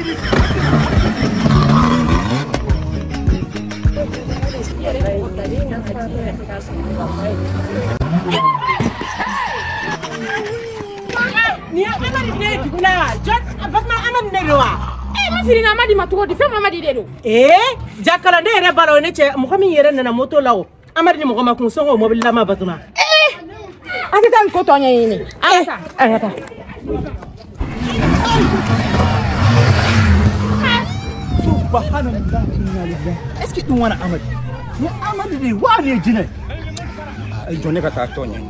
Ni Amadi ne dugula jot bakma Amadi ne doa ma firi na Amadi matugo di fema Amadi de do jakala de re balo ne che mo kami yere na moto lawo Amadi ni mo ko makun songo mobile la ma batuma akita ko to nya yini ata subhanallah inna lillahi est-ce que tu wana Amadi ni Amadi de wani jine ay jone ka ta to nya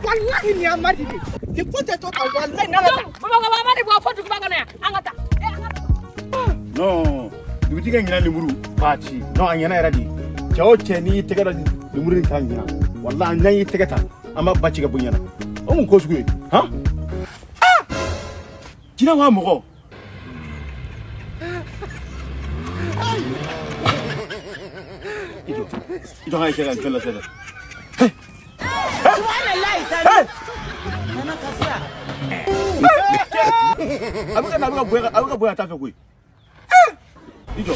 wallahi ni Amadi de pote to ka wallahi na baba Amadi bo fotu ba kana angata no duti ga ngina limuru baci no anyana eradi jawo ni tegada limuru kan ngina wallahi anyan yi tegata amma baci ga bunyana o mun ko suwe ha jina wa mo ito hay kaya kala sada subhanallah sai nana kasa abuka boya ta fe koi ito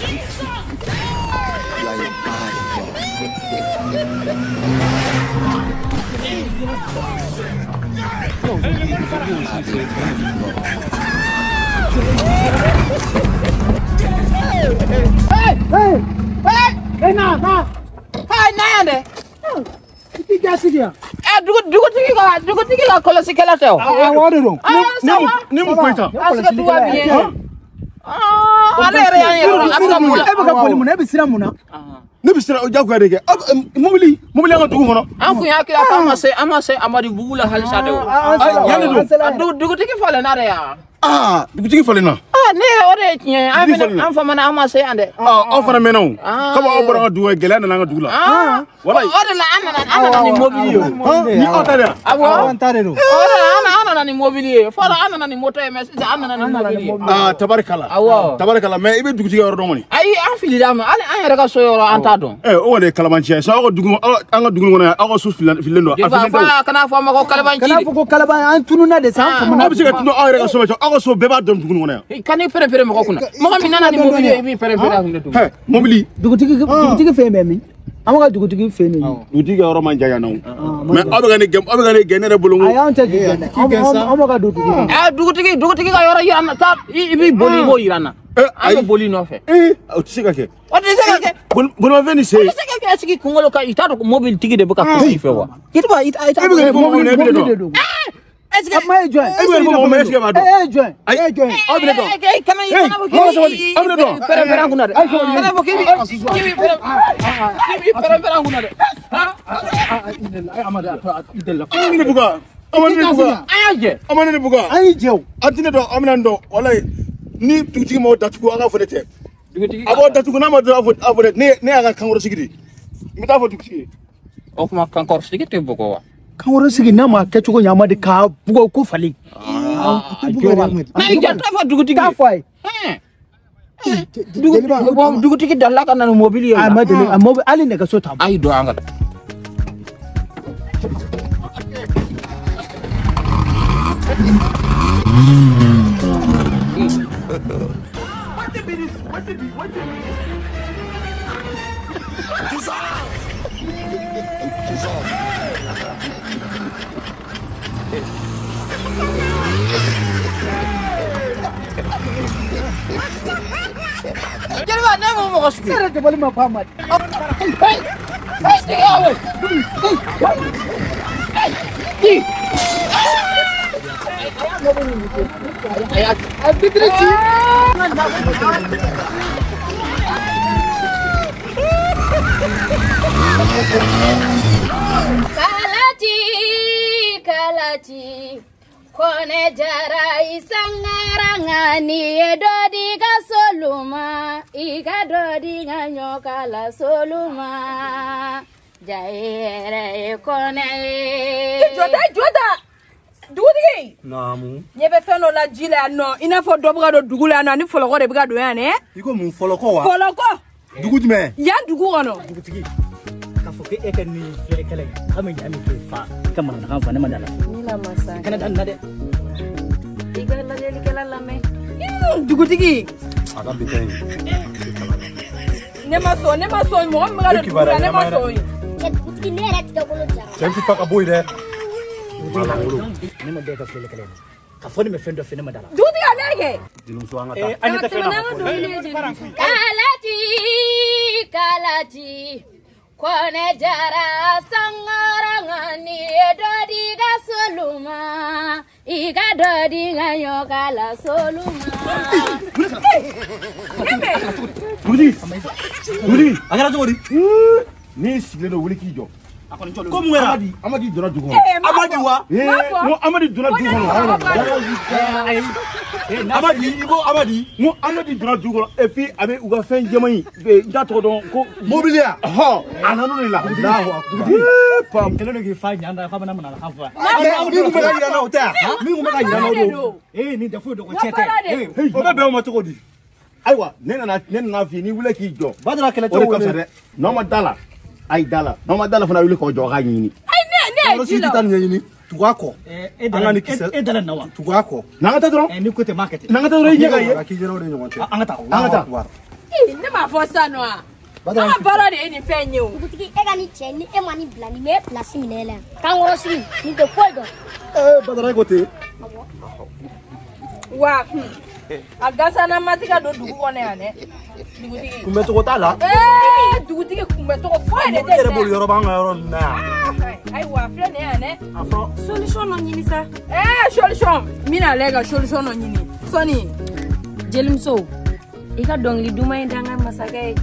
hey na ande dugu tigi la kolosi kala teo wado do ni mu koita aska duwa bien ale re yan abka mula ebaka polimu na bisira muna ne bisira o jago dege mobili nga dugu hono an kun yakira ka amase Amadibougou la halisa de dugu tigi fale na re ya dugu tigi fale na ne ore tiye an fa mana amase ande o fana menaw kaba o bora duwa gela na nga dugula wallahi ore la anana ni mobili ni otare abo antare do ore anana ni mobili fala anana ni moto ms anana ni mobili tabarakala mais ibe dugu tigi oro domoni ay an fili dama ale an yere ka so yoro anta don o wone kalabantchi so ko dugu an ga dugu wona ako su filendo fa kana fa ma ko kalabantchi kana ko kalaban an tununa de san fa na bisiga tuno an yere ka so ako so beba dom dugu wona kani pere mo ko kuna mo mi nana ni mobili ibi pere hunde mobili dugutigi fe memi amaka dugutigi fe ni dugutigi oro man jaya naw mais abagane genere bolongo ayante gene amaka dugutigi ka yoro yirana ta ibi boli go yirana ay boli no fe o tisika ke bon ma veni se ke asiki kungolo ka itado mobile tigi de buka ko fe wa kitba ita mobile do est-ce que moi join join abne do kana yina bo abne do pere nguna de kana bo kibi pere nguna de Amadi idella amane buga ay jew atine do amnan do wallahi ni tuti mo datugo aga fodete abo datugo na ma do avodet ne aga kangoro sigidi mi ta fotu ci o kuma kankor sigidi te bugo wa kangoro sigidi na ma kechugo nyamadi ka bugo ku fali na ijanta fa dugutigi ka fay dugutigi dalla kana mobile Amadi mobile ali ne ka so tam ay do anga Jadi mana mau masuk? Kare de bali ma Amadi Kalachi kone jara isangarangani edodi ga soluma iga dodi ga nyokala soluma Jaere kone. Jota. Dugutigi. Naamu. Nyebe fɛn dɔ la ji la yan nɔ i n'a fɔ dɔ bɛ ka don dugu la yan nɔ ani fɔlɔkɔ de bɛ ka don yan dɛ. I ko mun fɔlɔkɔ wa? Fɔlɔkɔ. Dugu jumɛn? Yan dugu kɔnɔ. Dugutigi k'a fɔ k'e ka nin filɛ kɛlɛ ka min ɲami k'e fa i ka mananakan fa ne ma da la. Ni la masa. Kana da nin na dɛ. I ka lajɛlikɛla lamɛn. Dugutigi. A ka bi ta yen. Ne ma sɔn mɔgɔ min bɛ ka don dugu la ne ma sɔn yen. Dugutigi ne yɛrɛ tigɛ bolo jara. Cɛ fi fa ka bɔ yen dɛ. Ne ma bɛɛ ka filɛ kɛlɛ ka fɔ ne bɛ fɛn dɔ fɛ ne ma da la. Dugutigi a ne kɛ. Dinuso an ka taa. An ɲɛ tɛ fɛn na. Kalaji. Kone jara sangarangani dodi ga soluma. Iga dodi ga yokala soluma. Dugutigi. A kɛra cogo di? N'i sigilen don wuli k'i jɔ. Ko mun kɛra? Amadi donna dugu kɔnɔ. Amadi wa? N ko Amadi donna dugu kɔnɔ. Amadi, i ko Amadi? N ko Amadi donna dugu kɔnɔ et puis a bɛ u ka fɛn jɛman in n t'a tɔgɔ dɔn ko mobili ya? Ɔhɔn, a nana o de la. Pam kɛlen don k'i fa ɲanda k'a bɛna mananakan fɔ. Min kun bɛ ka yira n na o tɛ yan? Min kun bɛ ka yira n na o don. Nin tɛ foyi dɔn ko cɛ tɛ. O bɛ bɛn o ma cogo di? Ayiwa, ne nana f'i ye n'i wuli k'i jɔ. Badara kɛlɛ O de ka fisa dɛ. N'aw ma da la, ayi da la. N'aw ma da la fana wuli k'o jɔ k'a ɲini. Ne ye ji la. Si tɛ taa nin ɲɛɲini. Tugu a kɔ. E dalen na wa? Tugu a kɔ. N'an ka taa dɔrɔn. Ni ko tɛ maa kɛ ten. N'an ka taa dɔrɔn i ɲɛ ka ye. K'i jɛra o de ɲɔgɔn cɛ. An ka taa. An ka taa. Ne m'a fɔ sisan nɔ wa. An ka baara de ye nin fɛn ye o. Dugutigi e ka ni cɛ ni e ma ni bila ni me place minɛ la. Kan wɔrɔ sigi ni tɛ foyi dɔn. Badara ko ten. Wa a gasana ma ti ka don dugu kɔnɔ yan dɛ. Dugutigi. Kunbɛ cogo t'a la. Dugutigi kunbɛ tɔgɔ foyi de tɛ. E yɛrɛ bolo yɔrɔ b'an ka yɔrɔ nin na yan. Ayiwa filɛ nin yan dɛ. A fɔ. Solution dɔ ɲini sa. Solution. N bɛna lajɛ ka solution dɔ ɲini. Sɔni. Jelimuso i ka dɔnkili duman in da n ka masakɛ ye.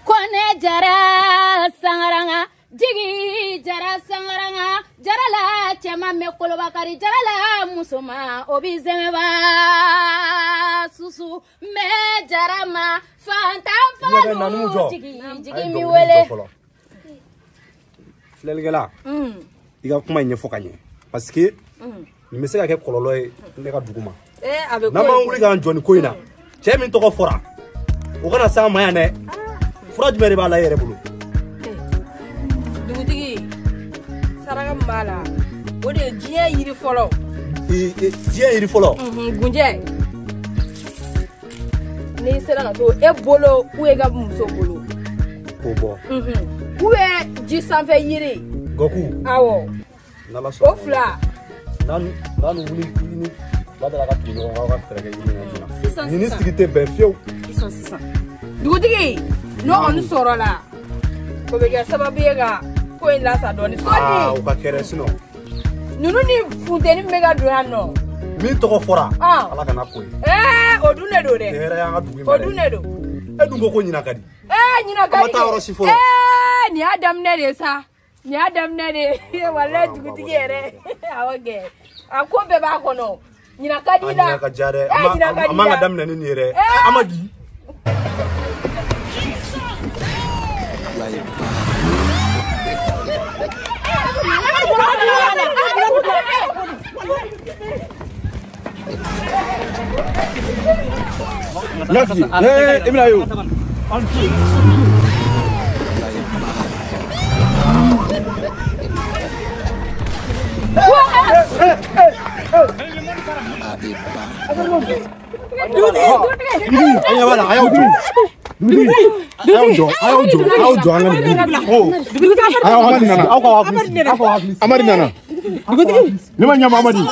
Kone jara sangaranga jigi jara sangaranga jarala cɛman mɛ kolobakari jarala musoma o bi zɛmɛba susu mɛ jara ma fantan falu jigi mi wele. Filɛlikɛla i ka kuma ɲɛfɔ ka ɲɛ parce que nin bɛ se ka kɛ kɔlɔlɔ ye ne ka dugu ma. N'an m'an wuli k'an jɔ nin ko in na cɛ min tɔgɔ fɔra o kana s'an ma yan dɛ. Fura jumɛn de b'a la e yɛrɛ bolo? Dugutigi saraka min b'a la o de ye diɲɛ yiri fɔlɔ. Diɲɛ yiri fɔlɔ? Gunjɛ. N'i sera ka to e bolo ou e ka muso bolo. K'o bɔ. Ou bɛ ji sanfɛ yiri. Gɔku. Awɔ. N'Ala sɔnna. O fila. N'an wuli i ni Badara ka tugu ɲɔgɔn kan aw ka fɛɛrɛ kɛ yiri in na. Sisan. Ni sigi tɛ bɛn fiyewu. Sisan. Dugutigi. N'o kɔni sɔrɔ la o bɛ kɛ sababu ye ka ko in lasa dɔɔni. Sɔni. O ka kɛrɛ sinɔn. Ninnu ni funteni min bɛ ka don yan nɔ. Min tɔgɔ fɔra Ala kana ko ye. O dun de don dɛ. Hɛrɛ y'an ka dugu in ma O dɛ. dun de don. E dun ko ɲina ka di. Ɲina ka di. An ma taa yɔrɔ si fɔlɔ. Nin y'a daminɛ de sa. Nin y'a daminɛ de. Walayi dugutigi yɛrɛ. Awɔ kɛ. A ko bɛɛ b'a kɔnɔ. Ɲina ka di la. Ɲina ka diya dɛ. An man ka daminɛ ni nin yɛrɛ. Amadi. Merci. Ibra yo. Amadi nana. Ne ma ɲama Amadi.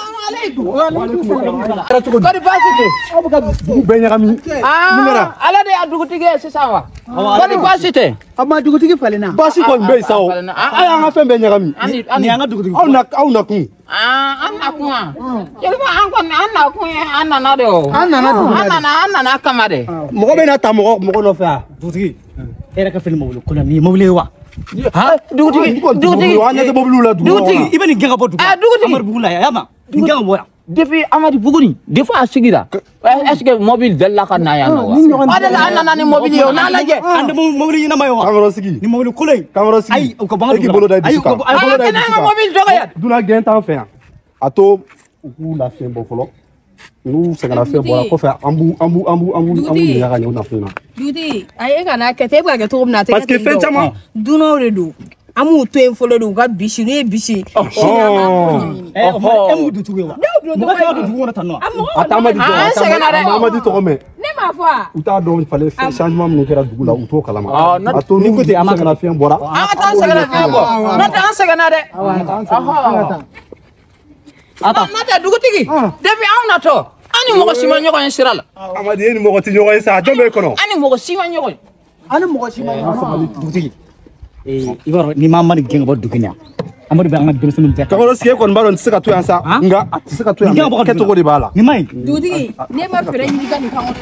Kɔri baasi tɛ? Aw bɛ ka dugu bɛɛ ɲagami. Ala de y'a dugutigi ye sisan wa? Kɔri baasi tɛ? A ma dugutigi falenna. Baasi kɔni bɛ yen sa o. A y'an ka fɛn bɛɛ ɲagami. Nin y'an ka dugutigi. Aw nakun. An nakun wa? Jeliba an kɔni an nakun ye an nana de o. An nana dugu la. An nana kama de. Mɔgɔ bɛ na ta mɔgɔ nɔfɛ yan. Dugutigi e yɛrɛ ka fɛn mobili ko la nin ye mobili ye wa? Dugutigi an ɲɛ tɛ mobiliw la dugu kɔnɔ. Dugutigi i bɛ nin gɛn ka bɔ dugu la. Dugutigi Amadibougou la yan ma. Nin gɛn ka bɔ yan. depuis Amadibougou des fois sigira est-ce que mobile della kana ya no adala nana ni mobile yo na laje ande mobile ina mayo kamaro sigi ni mobile kulay kamaro sigi ay ko banga bolo da ay ko bolo da mobile joga ya duna gen tan fe ato ku la fe bo folo nous c'est la fe bo ko fe ambu ya ga nyona fe na Duty ay kana ke te bwa ke to na te parce que fait chama duno redo amu to en folo do ga bishi ne bishi mudu tugewa muga ka do tugewa tanno Amadi to me ne ma foi uta do fallait faire changement mon kera dugula uto kalama ato ni côté amaka na fe bora ata segana fe bo nata segana de ata nata dugutigi depuis awna to ani mo sima nyoko en sirala Amadi ni mo ti nyoko sa jombe kono ani mo sima nyoko Ana mo sima dugutigi ibaro ni mama ni genga bodu kenya amadu banga dem sunu te kamaro sigi kon baron tsika to yansa nga tsika to yansa keto ko di bala ni mai Duty ne ma fere ni ga ni kan o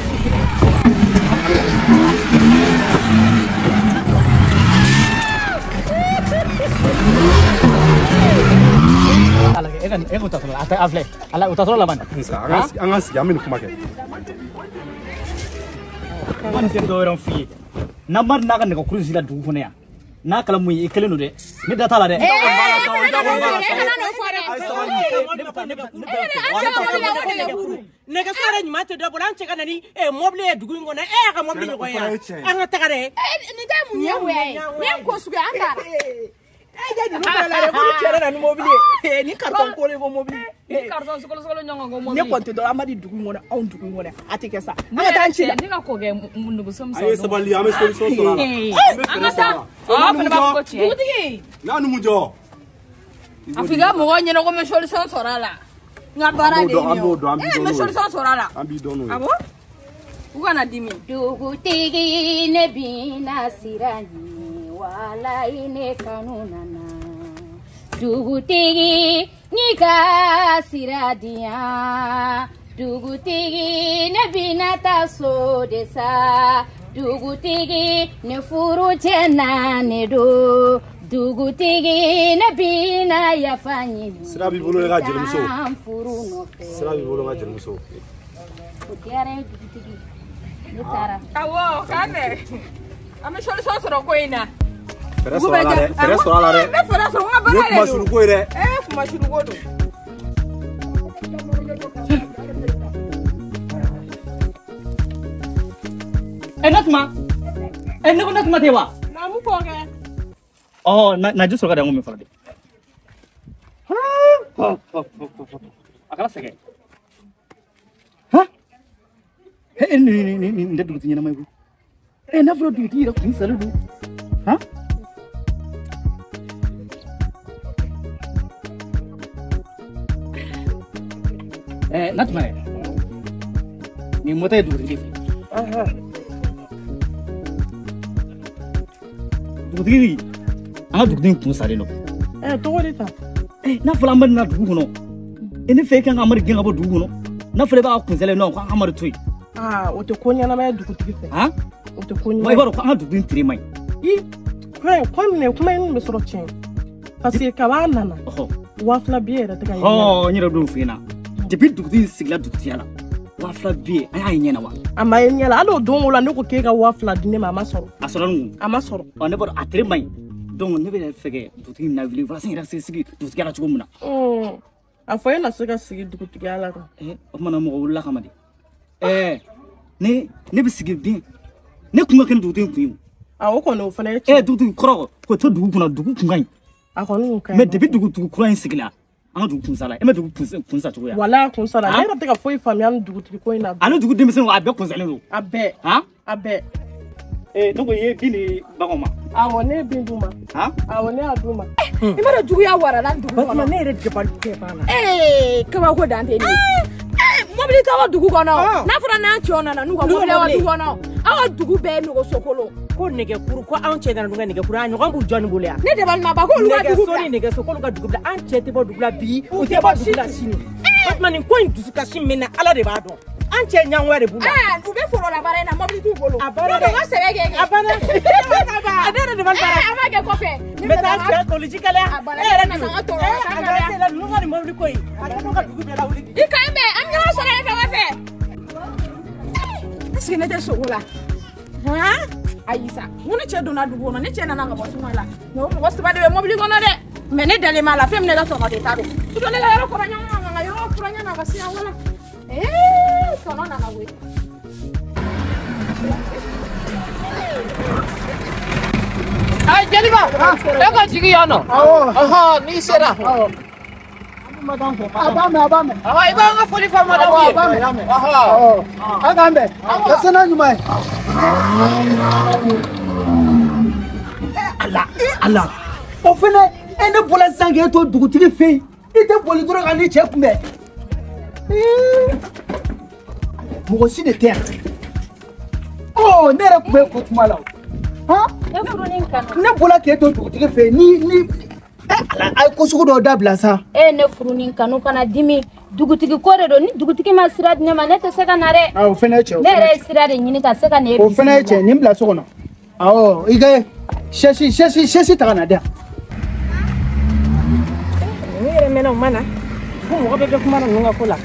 ala ega utasolo ata afle ala utasolo la banda anga sigi amin kuma ke man te do ron fi namar naga ne ko cruise la dugu ne ya na kala muy ikele no de ne data la de nega sare nyuma te do bolan cheka nani mobile dugu ngona ga mobile ko ya anga tagare ni ga mu nyawe ne ko suga anda ni mobile ko chere na mobile ni carton ko le mobile ni carton sokolo nyongo go mobile ne ko te do Amadi dugu ngona on dugu ngona atike sa anga tan chi ni ga ko ge mundu go som aye sabali ame solution so la anga ta fa ba ko chi Duty na nu mujo afiga mo onye no go me solution sorala nga bara de ni me solution sorala ambi dono abo ugana dimi Dugutigi ne bina sirani wala ine kanunana Dugutigi nika siradia Dugutigi ne bina taso desa Dugutigi ne furu chena ne do Dugutigi ne bina yafanyi sira bi bolo ga jelmuso furu no fe sira bi bolo ga jelmuso Utiare dugutigi ne tara awo kane ame solution soro ko ina fere so la re me fere so nga bara ne kuma suru ko ire kuma suru go do enatma dewa na mu ko ge oh na just kada ngome fara de akala sege ha ni nda dugu tinya na mai bu na fro dugu tira kun saludu ha natma ni mota dugu tira dugutigi anga dugutigi kun sare no to wori ta na fala amad na dugu no ene fe kan amad genga bo dugu no na fala ba kun sale no ko amad toy o te konya na ma dugutigi fe ha o te konya mai baro ko anga dugutigi tire mai kuma ne me soro chen parce que ka nana wafla biere daga nyira do fina depuis dugutigi sigla dugutigi ala wafla bi ay nyena wa ama nyela alo don wala ne ko ke ga wafla dine mama soro asoran ama soro on ne baro atre mai donc ne be fege dugutigi na vili wala sin rase sigi dugutigi ala chugo muna afoye na sega sigi dugutigi ala ko o mana mo wala kamadi ne be sigi bien ne kunga ken dugutigi kuyu o ko no fana e dugutigi koro ko to dugu kuna dugu kunga a ko no ka mais depuis dugu kura sigla anga dugu kunsala e me dugu kunsa chugo ya wala kunsala ne rataka foi famian dugutigi ko ina alo dugu demisen wa abe kunsala no abe ha abe donc ye bini bagoma ne binduma ne aduma imara dugu ya wara lan dugu batma ne re de bal ke bana kaba ko dante ni mobile tawa dugu kono na fura na chiona na nugo mobile wa dugu kono awa dugu be nugo sokolo ko nege kuru ko an che dana nege kuru an ngon bu joni bulia ne de bal ma ba ko luga dugu soni nege sokolo ga dugu an che te bo dugu la bi o te bo dugu la sini batma ni ko indusu ka shin mena ala de ba do Anche nyangwa de bula. Ah, ube foro la barena mobili tu bolo. Abana. No, sebege. Abana. Adere de valbara. Amage kofe. Meta cha political ya. Abana na sanga to. Agase la lunga ni mobili koi. Aga no ka dugu bela wuli. Ikambe, anga sore fe wafe. Askene te sogola. Ha? Aisa. Ngone che dona dugu no ne che na nga botu mala. No mo gosto ba de mobili gono de. Mene dale mala fem ne la to no de taro. Tu le la ro ko nyanga nga yo ko nyanga ba sia wala. Sono na na we. Ay, jadi ba? Eko jigi yono. Aha, ni sera. Abame. Aha, iba nga fuli fa madam. Aha. Agambe. Kasana nyuma. Allah. O fene ene bola sange to dugutigi fe. Ite boli doro ga ni chekumbe. Mɔgɔ si de tɛ yan. Ne yɛrɛ tun bɛ ko kuma la o. Ne bɔra k'e to dugutigi fɛ yen ni ala a ye ko sugu dɔw dabila sa. Ne furu ni kanu kana dimi dugutigi ko de don ni dugutigi ma sira di ne ma ne tɛ se ka na dɛ. O fana ye cɛ. Ne yɛrɛ ye sira de ɲini ka se ka ne. O fana ye cɛ nin bila so kɔnɔ. Awɔ i ka sɛsi ta ka na di yan. Ne yɛrɛ mɛnna o ma na fo mɔgɔ bɛɛ bɛ kuma na ninnu ka ko la.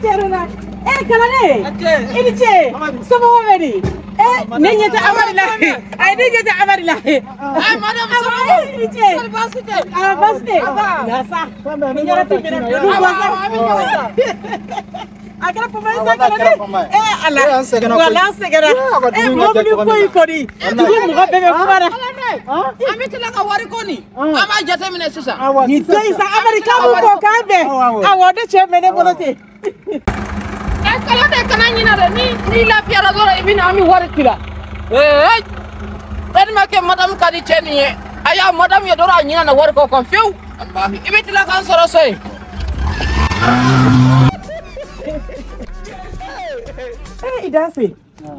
Cɛrana. Kalane. I ni ce. Somɔgɔw bɛ di? Ne ɲɛ tɛ Amadi la. Ayi ne ɲɛ tɛ Amadi la. Madame somɔgɔw. I ni ce. Baasi tɛ. Baasi tɛ. Nasa. Ni yɛrɛ tɛ minɛ bilen. A kɛra papa ye sa Kalane. Ala. Wala an sɛgɛnna. Mobili foyi kɔni. Dugu mɔgɔ bɛɛ bɛ kuma na. An bɛ tila ka wari ko nin. An b'a jateminɛ sisan. Nin to yen sa Amadi k'a b'u fɔ k'a bɛn. Awɔ ne cɛ bɛ ne bolo ten. Kalande kana ɲina dɛ ni lafiyara dɔrɔn I bɛ na an bɛ wari tila. Tellement que madame ka di cɛ nin ye a y'a madame ye dɔrɔn a ɲina na wari kɔ kan fiyewu. I bɛ tila k'an sɔrɔ so yen. I danse.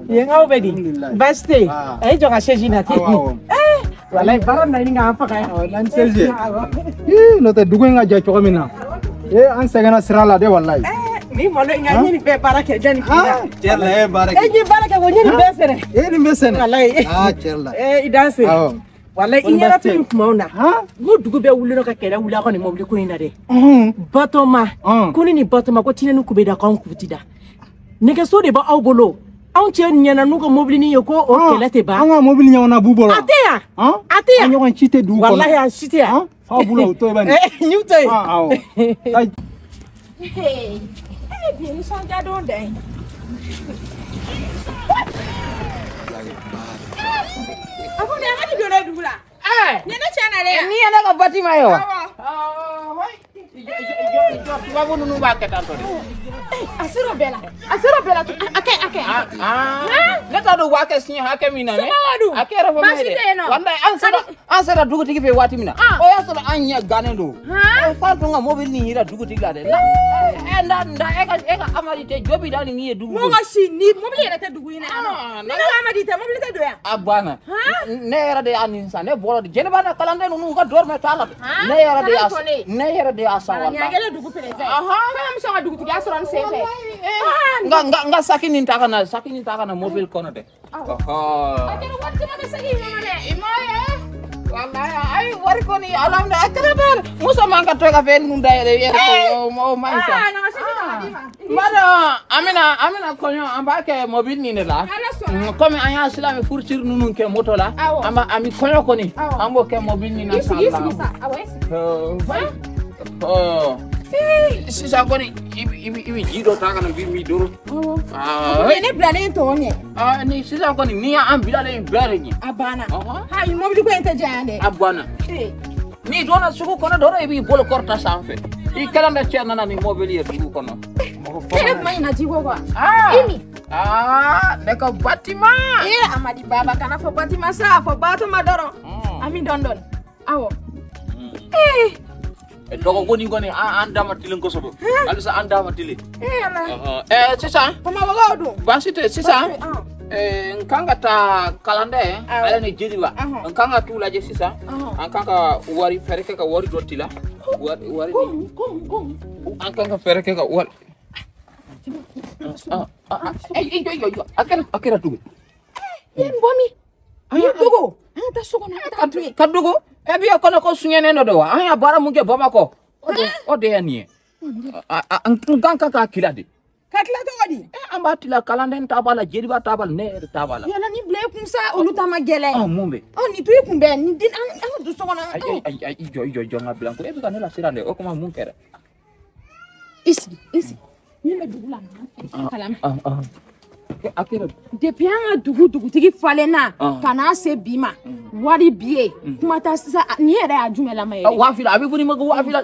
Yen aw bɛ di? Baasi tɛ yen. A ye jɔ ka chaise na ten. Walayi baara na ɲini k'an faga yan. N'an chaise. N'o tɛ dugu in ka jan cogo min na. An sɛgɛnna sira la de walayi. Ni malo in ka ɲini bɛɛ baara kɛ jani k'i la. Cɛ la e baara kɛ. E ji baara kɛ ko ɲini bɛɛ sɛnɛ. E nin bɛ sɛnɛ. Walayi. Cɛ la. I danse. Walayi I ɲɛna fɛn kumaw na. Ko dugu bɛɛ wulila ka kɛlɛ wuli a ka nin mobili ko in na dɛ. Batɔma. Ko ne ni Batɔma ko tinɛni kun bɛ da k'anw kun ti da. Nɛgɛso de b'aw bolo. Anw cɛ ɲɛna n'u ka mobili ni ye ko o kɛlɛ tɛ ban. An ka mobili ɲɔgɔnna b'u bolo. A tɛ yan. A tɛ yan. An ɲɔgɔn ci tɛ dugu kɔnɔ. Walayi a si tɛ yan. F'aw bolo o to yen bani. N y'u to yen. Awɔ. Bi nisɔndiya don dɛ. A ko ni Amadi donna dugu la. Ni ne cɛ na dɛ. Ni ye ne ka bâtiment ye wa? Tubabu ninnu b'a kɛ tan tɔ de. A sera o bɛɛ la. A sera o bɛɛ la. A kɛ. Ne t'a dɔn u b'a kɛ siɲɛ hakɛ min na dɛ. A kɛ yɛrɛ fɔ min ye dɛ. Baasi tɛ yen nɔ. Walayi an sera dugutigi fɛ yen waati min na. O y'a sɔrɔ an ɲɛ gannen don. F'a tun ka mobili nin yira dugutigi la dɛ. Nda e ka Amadi tɛ jɔ bi da nin ye dugu kɔnɔ. Mɔgɔ si ni mobili yɛrɛ tɛ dugu in na. Ni ne ko Amadi tɛ mobili tɛ don yan. A banna. Ne yɛrɛ de y'a nin san ne bɔra de jɛnɛba na kalanden ninnu u ka dɔrɔmɛ t'a la. Ne yɛrɛ de y'a san walayi. Ni a kɛlen dugu fɛnɛ fɛ. K'an bɛ sɔn ka dugutigiya sɔrɔ n sen fɛ. Nka saki nin ta ka na mobile kɔnɔ dɛ. A kɛra wari caman bɛ segin i ma dɛ. I m'a ye. Wallahi ayi wari kɔni alhamdulilayi a kɛra bɛɛ muso man ka to ka fɛn ninnu dayɛlɛ yɛrɛ o man ɲi sa. Bada an bɛna kɔɲɔ an b'a kɛ mobile nin de la. Komi an y'a silamɛ furusiri ninnu kɛ moto la an bɛ kɔɲɔ kɔni an b'o kɛ mobile nin na sa. Sisan kɔni i bɛ ji dɔ ta ka na bi mi duuru. Ne bilalen tɔ ɲɛ. Ni sisan kɔni ni y'an bilalen bɛɛ de ɲɛ. A banna. Ayi mobili ko in tɛ diya yan dɛ. A banna. N'i donna sugu kɔnɔ dɔrɔn i b'i bolo kɔrɔta sanfɛ. I kɛlen bɛ cɛ nana ni mobili ye dugu kɔnɔ. Ne kuma ɲina ji ko quoi. Imi. Ne ka bâtiment. Amadi baba kana fɔ bâtiment sa fɔ Batɔma dɔrɔn. Ami dɔɔni. Awɔ. Dɔgɔko nin kɔni an da ma tilen kosɛbɛ. Halisa an da ma tilen. Sisan. Bamakɔ dun. Baasi tɛ sisan. N kan ka taa kalanden ale ni jeliba n kan ka t'u lajɛ sisan an kan ka wari fɛɛrɛ kɛ ka wari dɔ t'i la Kom. Angka fere ke ka wal. Akira tugu. Yen bomi. Ayo tugu. Anta soko na Kadugo. Ebi akono ko sunyene no do wa. Anya bara munge boma ko. Ode ya nie. Angka ka kilade. Katla to wadi. Ambatila kalanden tabala jeriba tabal ne tabala. Yala ni ble kumsa oluta magele. Mumbe. Ni tuyi kumbe ni din an du soko na. Ay ijo ngablanko. Ebi kanela sirande o kuma munkere. Isi. Ni me dugula na. Kalam. Akira. Depuis an dugu tigi falena kana se bima wari biye kuma ta sisa ni yɛrɛ y'a jumɛn ma yɛrɛ wafila abi funi ma wafila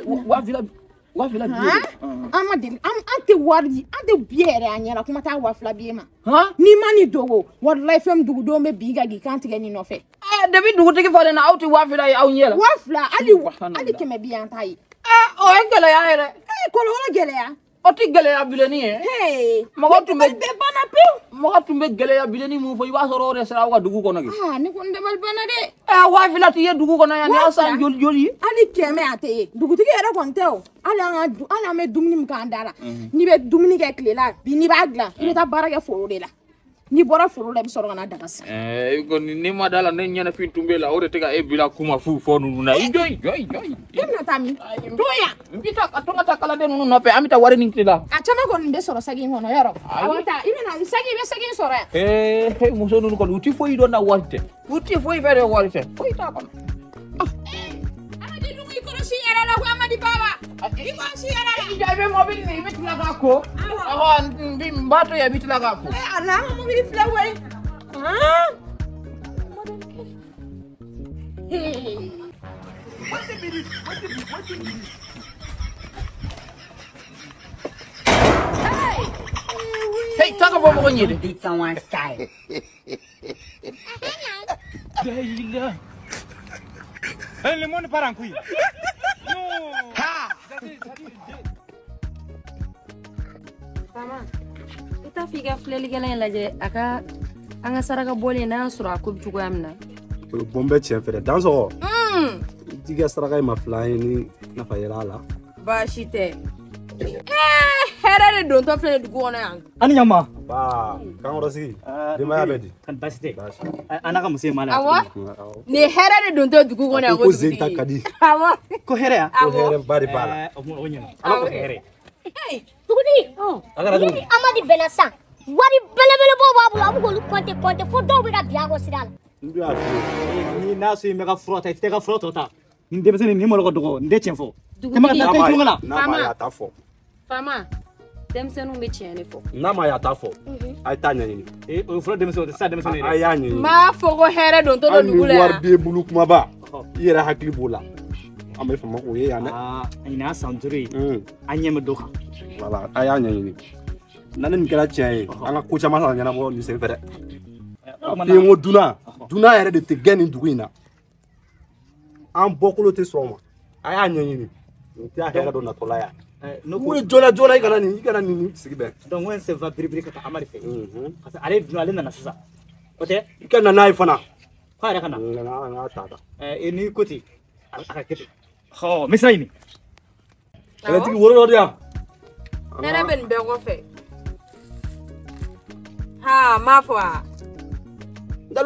biye Amadi an tɛ wari di an tɛ biye yɛrɛ a ɲɛna kuma t'a wafila biye ma ni ma ni dogo wallahi fɛn dugudenw bɛ bi ka k'i kan tigɛ nin nɔfɛ depuis dugutigi falena aw tɛ wafila ye aw ɲɛ la wafila hali kɛmɛ bi an ta ye o ye gɛlɛya yɛrɛ kɔlɔlɔ gɛlɛya o tɛ gɛlɛya bilenni ye mɔgɔ tun bɛ gɛlɛya bilenni mun fɔ I b'a sɔrɔ o de sera aw ka dugu kɔnɔ kɛ ne ko n dabali banna dɛ wafila tɛ ye dugu kɔnɔ yan ni y'a san joli hali kɛmɛ a tɛ ye dugutigi yɛrɛ kɔni tɛ o hali an bɛ dumuni min k'an da la n'i bɛ dumuni kɛ tile la bi n'i b'a dilan I bɛ taa baara kɛ foro de la n'i bɔra foro la I bɛ sɔrɔ ka na daga sigi ni ma da la ne ɲɛnafin tun bɛ la o de tɛ ka e bila kuma fu fɔ ninnu na I jɔyi e bɛna taa min doya n bɛ taa ka to ka taa kalanden ninnu nɔfɛ an bɛ taa wari nin tile la a caman kɔni bɛ sɔrɔ sagi in kɔnɔ yɔrɔ awɔ taa I bɛna sagi I bɛ sagi in sɔrɔ yan muso ninnu kɔni u tɛ foyi dɔn na wari tɛ u tɛ foyi fɛ de wari tɛ foyi t'a kɔnɔ Amadi dugu I kɔlɔsi yɛrɛ la ko Amadi baba I kɔlɔsi yɛrɛ la I bɛ mobili nin I bɛ tila k'a ko n b'a to yan I bɛ tila k'a ko ala an ka mobili filɛ koyi Hey, taka bɔ mɔgɔ ɲɛ de Beat someone's style. lemon parankui. Mama, ita fi ka filɛlikɛla in lajɛ a ka an ka saraka bɔlen n'a y'a sɔrɔ a ko bɛ cogoya min na. Bon bɛ tiɲɛ fɛ dɛ dansɔgɔ i ka saraka in ma fila ye ni nafa yɛrɛ a la baasi tɛ hɛrɛ de dontɔ filɛ dugu kɔnɔ yan Ani ɲama. kankɔrɔ sigi denbaya bɛ di Kan basi tɛ. An n'a ka muso ye maa la. awɔ nin hɛrɛ de dontɔ dugu kɔnɔ yan ko zen ta ka di awɔ Ko hɛrɛ ya? ko hɛrɛ ba de b'a la O ɲɛna. Ala ko hɛrɛ. Tuguni ni Amadi bɛnna san wari belebelebɔ b'a bolo a bɛ k'olu kɔnte fo dɔw bɛ ka bin a kɔ sira la. n dun y'a f'i ye Ni n'a sɔrɔ i bɛ ka fura ta I tɛ ka fura tɔ ta. Nin denmisɛnnin nin malo ka dɔgɔ n tɛ tiɲɛ fɔ. n'a ma y'a ta fɔ Fama, denmisɛnninw bɛ tiɲɛ de fɔ. n'a ma y'a ta fɔ a ye taa ɲɛɲini O ye fɔlɔ denmisɛnnin o tɛ sa denmisɛnnin a y'a ɲɛɲini m'a fɔ ko hɛrɛ dontɔ dɔ hali dugu ni la wari yan b'e bolo kumaba I yɛrɛ hakili b'o la an bɛ fama k'o ye yan dɛ Ɲinan y'a san duuru ye. An ɲɛ bɛ dɔ kan. voilà a y'a ɲɛɲini na ni nin kɛra tiɲɛ ye an ka ko caman san ɲɛnabɔ nin sen fɛ dɛ f'i ye n ko dunan yɛrɛ de tɛ gɛn nin dugu in na an bɔkolo tɛ sɔn o ma a y'a ɲɛɲini nin tɛ a hɛrɛ dɔ natɔla yan n'u ye joona I kana nin sigi bɛn Donc on se va biribiri ka taa Amadi fɛ. Parce que ale dun ale nana sisan. O tɛ? I ka na n'a ye fana K'a yɛrɛ ka na. n ka ta N'i ko ten a ka kɛ ten. N bɛ sira ɲini. kɛlɛtigi woro dɔ di yan hɛrɛ bɛ nin bɛɛ kɔfɛ m'a fɔ wa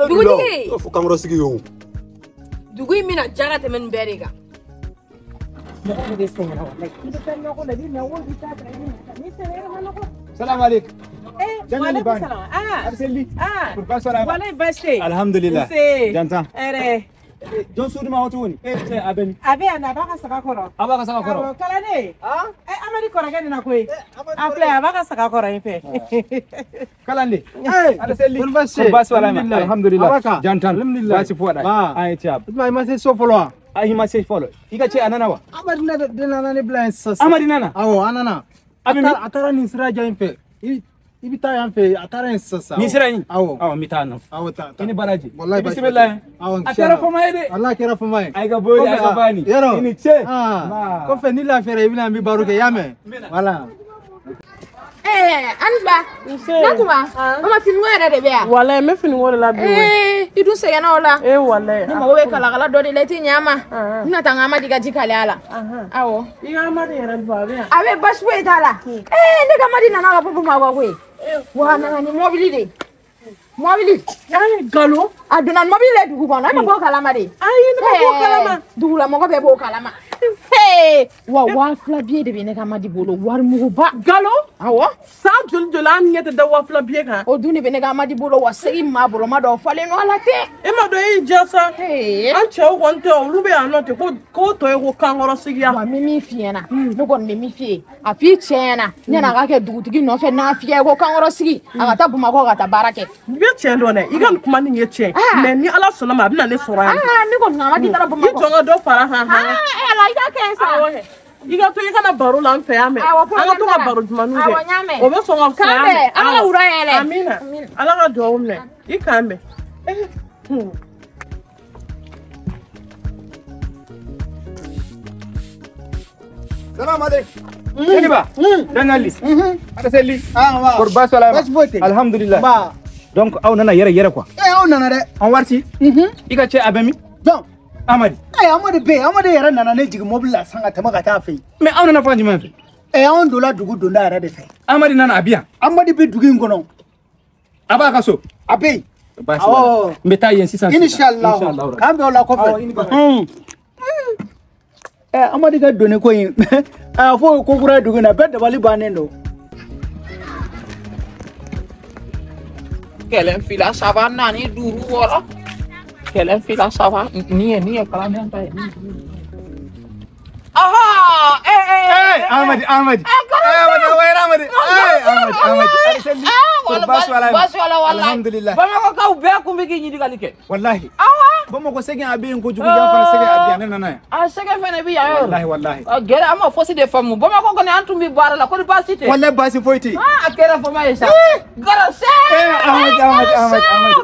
dugutigi o fɔ kankɔrɔ sigi ye o dugu in bɛna ja ka tɛmɛ nin bɛɛ de kan Salam alaikum. Jangan ban. Arseli. Kurban sora. Wala baste. Alhamdulillah. Jantan. Ere. Don sudi ma hoto woni. Abeni. Abe ana baka saka koro. Abaka saka koro. Kala ne. Amadi koro gani na koi. Aple abaka saka koro ife. Kala ne. Arseli. Kurban sora. Alhamdulillah. Jantan. Alhamdulillah. Basi foda. Ai chap. Ma se so follow. Ai ma se follow. Ika ce anana wa. Amadi na ne blind sasa. Amadi nana. Awo anana. Atara ni sira jain fe. Ibi ta yan fe atara ni sasa. Ni sira ni. Awo. Awo mi ta no. Awo ta. Ini baraji. Wallahi bismillah. Awo. Atara fo mai de. Allah kira fo mai. Ai ga bori ai ga bani. Ini ce. Ko fe ni la fere ibi na mi baruke yame. Wala. Anba. Natuba. Mama fini wɛrɛ de bɛ yan. Wala me fini wala la bi. Idu sɛgɛnna o la wallahi ni mago bɛ kalakala dɔ de la i ti ɲa ma n na taa n ka Amadi ka ji kale a la awɔ i ka Amadi yɛrɛ ba a bɛ yan a bɛ basi foyi t'a la ne ka Amadi nana ka pupu ma bɔ koyi wa nana ni mɔbili de mɔbili Galo a donna mɔbili la dugu kɔnɔ e ma bɔ o kalama de ayi ne ma bɔ o kalama dugulamɔgɔ bɛɛ b'o kalama wa 2000 biye de bɛ ne ka Amadi bolo warimuguba Galo awɔ san joli joli an ɲɛ tɛ da 2000 biye kan o dun de bɛ ne ka Amadi bolo wa segi maa bolo ma dɔ falen nɔ ala tɛ e ma dɔn e y'i ja sa an cɛw kɔni tɛ olu bɛ yan nɔ ten ko tɔ ye ko kankɔrɔ sigiya wa min min f'i ɲɛna ne kɔni bɛ min f'i ye a f'i cɛ ɲɛna yan'a ka kɛ dugutigi nɔfɛ n'a f'i ye ko kankɔrɔ sigi a ka taa Bamakɔ ka taa baara kɛ i bɛ tiɲɛ dɔn dɛ i ka nin kuma nin ye tiɲɛ mais ni Ala sɔnna ma a bɛna ne sɔrɔ yan ne kɔni ka Amadi taara Bamakɔ i jɔn ka dɔ fara han ala i ka kɛ sa i ka to i kana baro la an fɛ yan mɛn an ka to ka baro jumɛnw kɛ o bɛ sɔn ka fɛ yan mɛn ala ka wura yɛlɛ amina Ala ka dugawu minɛ i kan mɛn Salam alaikum. Ini ba? Dengan lis. Ada seli. Korban salam. Alhamdulillah. Donc aw nana yere quoi. Aw nana de. On warti. Ika ce abemi. Donc Amadi. Amadi be Amadi yere nana ne jigi mobile la sanga tama ka ta fe. Mais aw nana fanji man fe. On dola dugu donda yere de fe. Amadi nana abiya. Amadi be dugu ngono. Aba ka so. Abe. Oh. Mbeta yen 600. Inshallah. Kambe ola ko fe. Amadi ka doni ko yin a fo ko kura dugu na bedda bali banen do Kelen fila saba nani duru wora kelen fila saba ni kala men tay aha Amadi Amadi Amadi alhamdulillah bama ko ka be ko be ki nyidi kalike wallahi bama ko segen abi ko jugu jam fana segen abi nana a segen fana bi ya wallahi gere ama fosi de famu bama ko ne antum bi bara la ko ba cité wallahi basi foyti a kera fama yesa garancer Amadi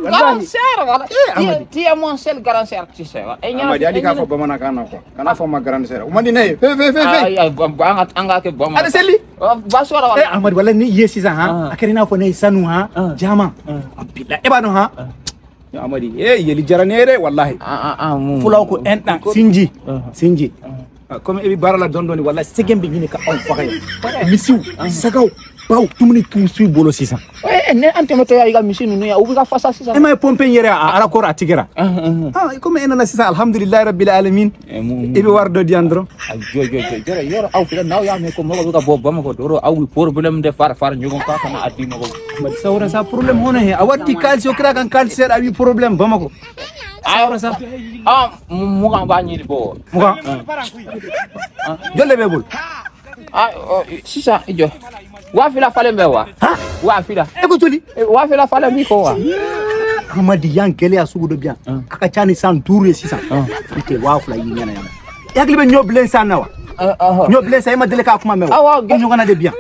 wallahi ti est mon seul garancer tu sais Amadi ali ka fo bama na kana ko kana fo ma garancer umandi ne fe ay anga ke bama ada seli basu wala wala Amadi wallahi ni yesi sa ha akarina fo ne sanu ha jama abilla e ba no ha Amadi yeli jaranere wallahi fulaw ko endan sinji comme ebi barala dondoni wallahi segembe nyini ka on fakay misiw sagaw baw tumni tusu bolo sisa ne antemoto ya iga misi nunu ya ubi ka fasa sisa e may pompe yere ala ko atigera comme enana sisa alhamdulillah rabbil alamin ebi wardo diandro jo jere yoro aw fila naw ya me ko mo ko bobba mo ko doro aw problème de far nyugo ka kana adino ko ma sawra sa problème hono he awatti kalsi o kra kan kalsi abi problème bamako sawra sa muga ba nyiri bo muga jolle be bol sisa ijo wa fila fale mbewa wa fila e ko toli wa fila fale mi ko wa Amadi yan guèlèya sugu do bien aka chani san touré 600 ite wa fula yi nyana yana yakli be ñoblen sana wa ñoblen sa ma dele ka kuma mewa ko ñogana de bien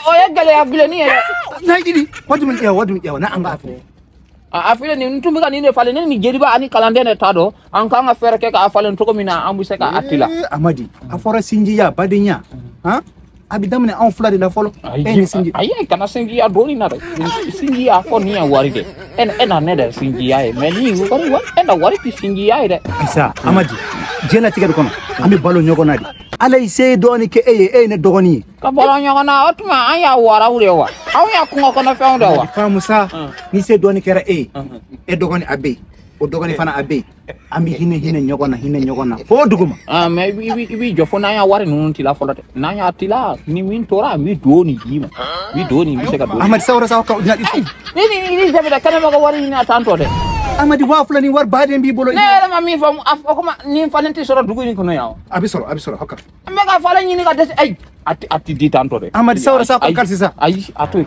o ye guèlèya bile ni yere na didi wadu min e na anga afre afile ni ntumbi ka ni ne fale ni jeriba ani kalande ne tado an ka nga fere ke ka afale to ko mina ambuse ka atila Amadi afora sinji ya badenya abi damne an fula de la folo sinji ay kana sinji ya doni na sinji ya ko ni ya wari de en ne de sinji ya me ni ko wa en wari ti sinji ya de isa Amadi jela tiga kono ami balo nyogona di ala ise doni ke ne dogoni ka balo nyogona otuma an ya wara wure wa aw ya ko kono fewndo wa famu sa ni se doni kera e dogoni abe o dogoni fana abe ami hine nyogona fo duguma mais bi jofo na ya wari nun tila folote na ya tila ni min tora mi doni jima mi doni mi se ka doni Amadi sawra sa ka ni jabe da kana mako wari ni atanto de Amadi wa fulani war baade mbi bolo ne ma mi fam ko ma ni falenti soro dugu ni kono yawo abi soro hakka me ka fala ni ka des ay ati di tanto de Amadi sawra sa ko kalsi sa ay atu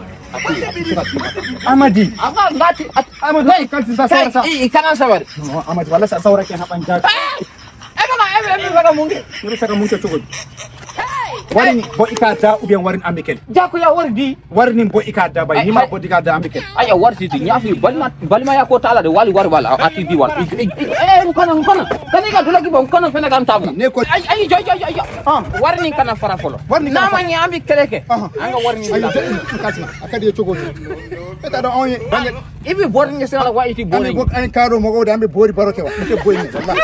Amadi aka ngati Amadi kalsi sa sawra sa kana sabar Amadi wala sa sawra ke haban jaga e baka mungi nuri saka mungi chogo Warin bo ikata ou bien warin ambikel. Jako ya wari di. Warin bo ikata bay ni ma bo ikata ambikel. Aya warti di nyafi balma ya ko tala de wali wala ati di wal. Ngkona. Kani ka dula ki bon kono fena kam tabu. Ne ko ay jo. Warni kana fara folo. Na ma nya ambikel ke. Anga warni la. Kasma akadi chogo. Eta do onye bange ibi bori nge sala wa iti bori. An karo mo go dambe bori baroke wa. Mete boy ni wallahi.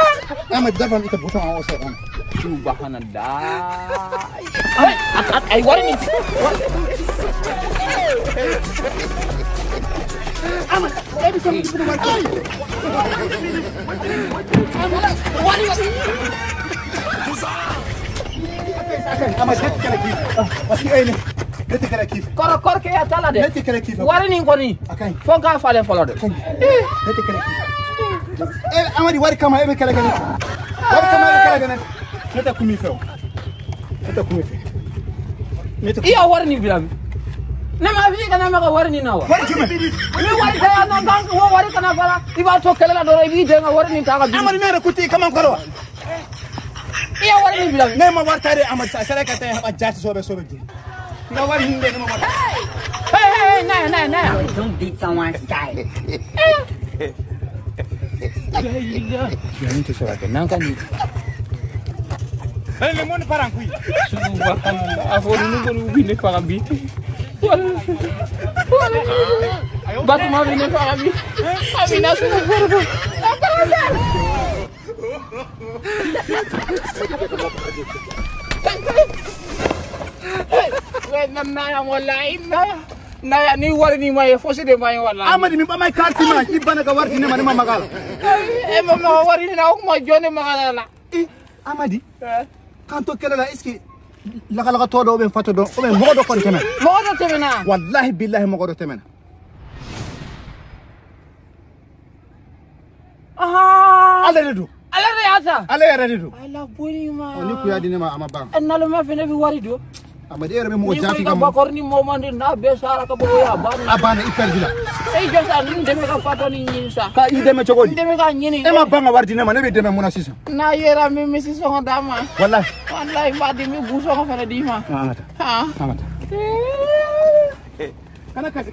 Amadi dafa ita buton an osa an. Subhanallah. Ay warni. Ama, ebi so mi war. Ama det kala ki. Wasi ayne. Det kala ki. Kor ke ya tala de. Det kala ki. Warni ngoni. Akai. Fo ga fale folo de. Det kala ki. Amadi wari kama ebe kala gane. Wari kama ebe kala gane. Neta kumi fe. Iya warni bilam. Nama vi kana maka warni nawa. Wari jume. Ni wari kaya no gang wo wari kana fara. Iba to kala do ibi de warni ta ga. Amadi mere kuti kama korwa. Iya warni bilam. Ne ma wartare Amadi sare ka tay haba jati sobe di. Nga wari hinde no ma. Hey, nah. Don't beat someone's style. Jangan tu soal kenang kan ni. Le mon parang kui. Subhanallah. Aku nunggu bini farambi. Batu ma bini farambi. Amina sudah berbu. Naya wallahi naya ni wari ni mai fosi de mai wallahi. Amadi mi ba mai karti ma ibana ka warti ne ma magala. Mama wari na ko ma jone magala la. Amadi. Kanto kala la iski la to do ben fato do o ben mo do kon temen. Mo do temena. Wallahi billahi mo do temena. Aha. Ale redu. Ala reata. Ale redu. Ala boni ma. Oni ku ya dine ma amaba. Enalo ma fene bi wari do. Amadi ere mo jati kam bakor ni mo mande na be sara ka bo ya bana. Abana ipel bila. Ei josa ni deme ka fato ni nyinsa. Ka ideme chogoni. Deme ka nyini. E ma banga warti ne ma ne be deme mona sisa. Na yera mi misi so dama. Wallahi ba di mi buso ko fene di ma. Amata. Ha. Amata. Kana kasi.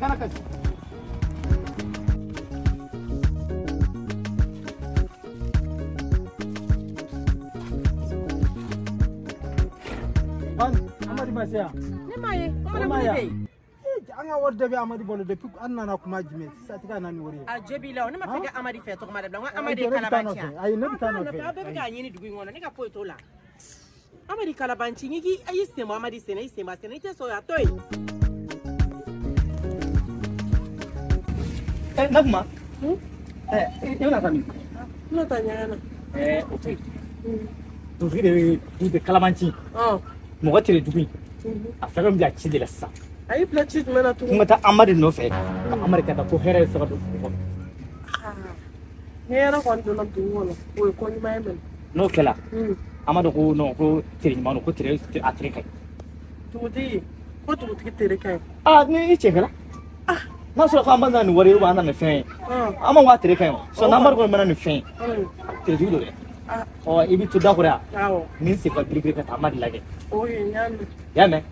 Amadi masya. Ne maye, Amadi. Anga warde be Amadi bolo depuis annana kuma jime satika nani wori. A jebila ne ma fega Amadi fe to kuma da blanc Amadi kalabantchi. Ay ne bitano fe. Ba be ga nyini dugu ngona ne ka po to la. Amadi kalabantchi ngiki ayiste mo Amadi sene ayiste ma sene ite so ya toy. Nagma. Ina tami. No tanya na. Okay. Tu de kalabantchi. Mo tire dugu. A fega mi ci de la sa. Ayi platit mena tu. Kuma ta Amadi no fe. Amadi ka ta ko here sa do. Hera kon do na dugu ngona. O ko ni mai men. No kala. Amadi ko no ko tire ma no ko tire atire kai. Tudi. Ko tu tire kai. Ni ce kala. Na so ka banda ni wari ba na me fe. Ama wa tire kai. So number ko mena ni fe. Tire du do. Ibi tu da kura. Min se fa brigre ka Amadi lage. Nyambe. Yame.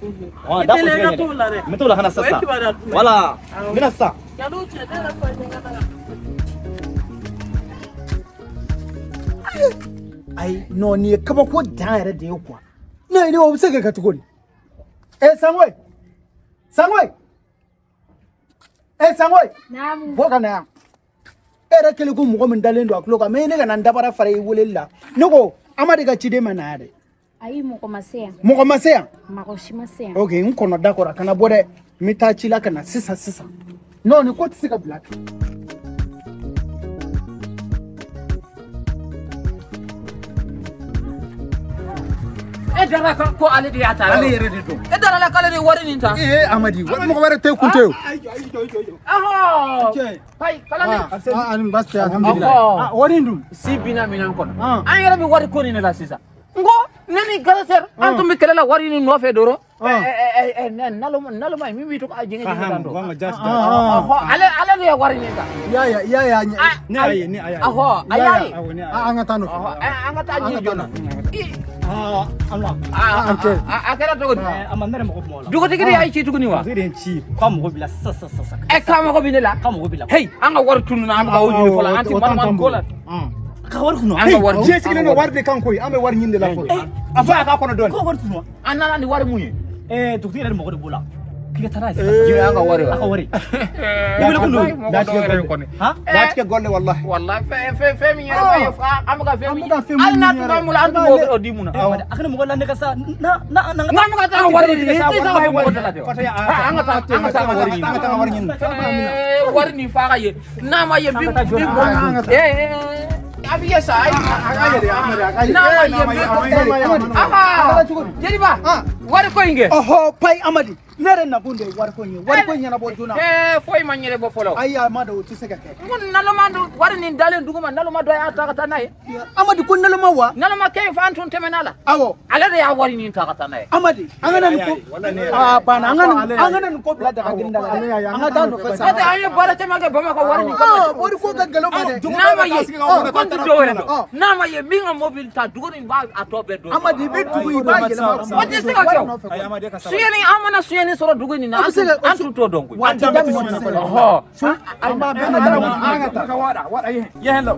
Da ko se. Metola kana sasa. Wala. Mina sa. Ya do che da ko nyanga. Ai no ni kaba ko dare da yakwa. Na ne wa sai ka tukuri. Sangwe. Namu. Boka na. Era kele ko mo min dalen do akloka me ne ga nan dabara fare wolella. Nugo Amadi ga chide manare. Ayi moko masea. Mako shimasea. Okay, nkono dakora kana bode mitachi la kana sisa. No ni ko tsika black. Edara ko ale di ata. Ale yere de do. Edara la kale ni wari ni ta. Amadi, wa mo wara te kunte. Aho. Pai kala ni. An basta alhamdulillah. Wari ndum. Si bina minan kono. An yere mi wari ko ni la sisa. Ngo nani galater antum bi kala wari ni no fe doro. Nalo mai mi to ka jinga jinga dando. Ale ni wari ni ta. Ya ni aya. Aho, ayai. Anga tano. Anga ta ni jona. Allah akara to godi amandare mo ko mola dugo tigi ay ci tuguni wa zai ci kwa mo bila sasa e ka mo ko binela ka mo bila hey anga war tunu na am ka wujuni fola anti man gola ka war kuno anga war je sigine no warde kan koy ame war nyinde la fo afa ka kono don ko war kuno anana ni war muye docteur mo ko bula kiga tara jimi anga wari aka wari ibile kuno dat ke golle wallahi fe mi nyere fa am ga fe mi alna to mamul andu mo dimuna akana mo lande ka sa na ngam ga ta wari ni ta wari fata ya anga ta wari nyin wari ni fa ga ye na ma ye bim abi yesa ay na ma ye bim aha jadi ba wari ko inge oho pai amadi nere na bunde war ko nyi na bo duna foy ma nyere bo folo ayya ma da wuti sega ke mun nalo ma do wari ni dalen duguma nalo ma do ya ta kata nay amadi kun nalo ma wa nalo ma kay fa antun temenala awo ala da ya wari ni ta kata nay amadi angana ko bana angana ko bla da ginda anga da no fa ate aye bara te ma ga bama ko wari ni ko wari ko ga galo ma de na ma ye kon do wala na ma ye minga mobile ta dugoni ba atobe do amadi be dugu ba gele ma wati sega ko suyeni amana suyeni soro dugoni na antu to dongo wati dam mo ho amma be na wada ye hello